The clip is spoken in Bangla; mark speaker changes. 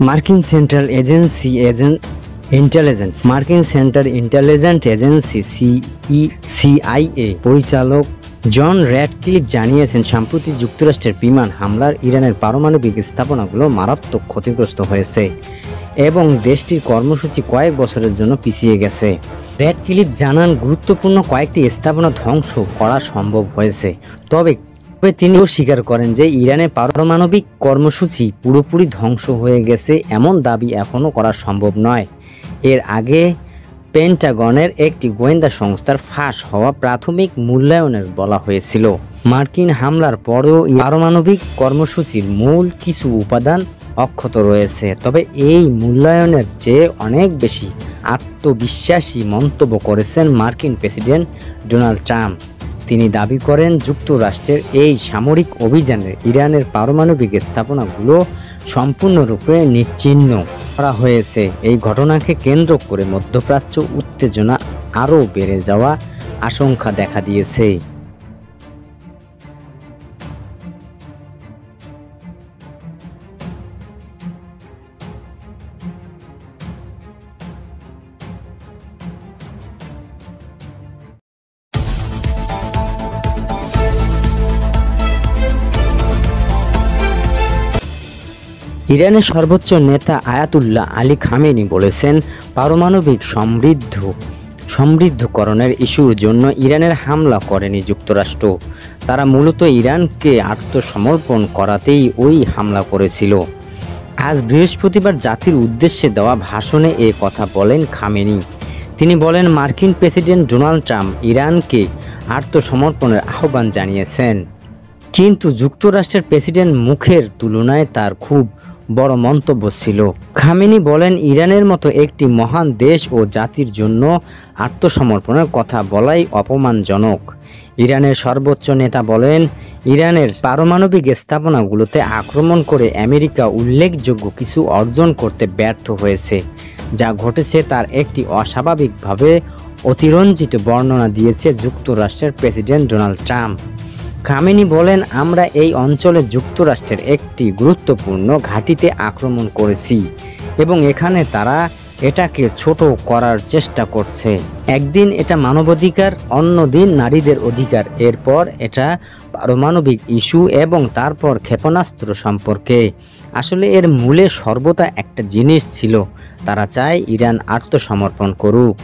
Speaker 1: মার্কিন সেন্ট্রাল ইন্টেলিজেন্ট এজেন্সি সিআইএ পরিচালক জন র্যাডক্লিফ জানিয়েছেন, সম্প্রতি যুক্তরাষ্ট্রের বিমান হামলার ইরানের পারমাণবিক স্থাপনাগুলো মারাত্মক ক্ষতিগ্রস্ত হয়েছে এবং দেশটির কর্মসূচি কয়েক বছরের জন্য পিছিয়ে গেছে। র্যাডক্লিফ জানান, গুরুত্বপূর্ণ কয়েকটি স্থাপনা ধ্বংস করা সম্ভব হয়েছে, তবে তিনিও স্বীকার করেন যে ইরানের পারমাণবিক কর্মসূচি পুরোপুরি ধ্বংস হয়ে গেছে এমন দাবি এখনও করা সম্ভব নয়। এর আগে পেন্টাগনের একটি গোয়েন্দা সংস্থার ফাঁস হওয়া প্রাথমিক মূল্যায়নের বলা হয়েছিল, মার্কিন হামলার পরেও পারমাণবিক কর্মসূচির মূল কিছু উপাদান অক্ষত রয়েছে। তবে এই মূল্যায়নের চেয়ে অনেক বেশি আত্মবিশ্বাসী মন্তব্য করেছেন মার্কিন প্রেসিডেন্ট ডোনাল্ড ট্রাম্প। তিনি দাবি করেন, যুক্তরাষ্ট্রের এই সামরিক অভিযানে ইরানের পারমাণবিক স্থাপনাগুলো সম্পূর্ণরূপে নিশ্চিহ্ন করা হয়েছে। এই ঘটনাকে কেন্দ্র করে মধ্যপ্রাচ্য উত্তেজনা আরও বেড়ে যাওয়া আশঙ্কা দেখা দিয়েছে। ইরানের সর্বোচ্চ নেতা আয়াতুল্লাহ আলী খামেনি বলেছেন, পারমাণবিক সমৃদ্ধকরণের ইস্যুর জন্য ইরানের হামলা করেনি যুক্তরাষ্ট্র। তারা মূলত ইরানকে আত্মসমর্পণ করাতেই ওই হামলা করেছিল। আজ বৃহস্পতিবার জাতির উদ্দেশ্যে দেওয়া ভাষণে এ কথা বলেন খামেনি। তিনি বলেন, মার্কিন প্রেসিডেন্ট ডোনাল্ড ট্রাম্প ইরানকে আত্মসমর্পণের আহ্বান জানিয়েছেন, কিন্তু যুক্তরাষ্ট্রের প্রেসিডেন্ট মুখের তুলনায় তার খুব বড় মন্তব্য ছিল। খামেনি বলেন, ইরানের মতো একটি মহান দেশ ও জাতির জন্য আত্মসমর্পণের কথা বলাই অপমানজনক। ইরানের সর্বোচ্চ নেতা বলেন, ইরানের পারমাণবিক স্থাপনাগুলোতে আক্রমণ করে আমেরিকা উল্লেখযোগ্য কিছু অর্জন করতে ব্যর্থ হয়েছে। যা ঘটেছে তার একটি অস্বাভাবিকভাবে অতিরঞ্জিত বর্ণনা দিয়েছে যুক্তরাষ্ট্রের প্রেসিডেন্ট ডোনাল্ড ট্রাম্প। খামেনি বলেন, আমরা এই অঞ্চলে যুক্তরাষ্ট্রের একটি গুরুত্বপূর্ণ ঘাঁটিতে আক্রমণ করেছি এবং এখানে তারা এটাকে ছোট করার চেষ্টা করছে। একদিন এটা মানবাধিকার, অন্যদিন নারীদের অধিকার, এরপর এটা পারমাণবিক ইস্যু এবং তারপর ক্ষেপণাস্ত্র সম্পর্কে। আসলে এর মূলে সর্বদা একটা জিনিস ছিল, তারা চায় ইরান আত্মসমর্পণ করুক।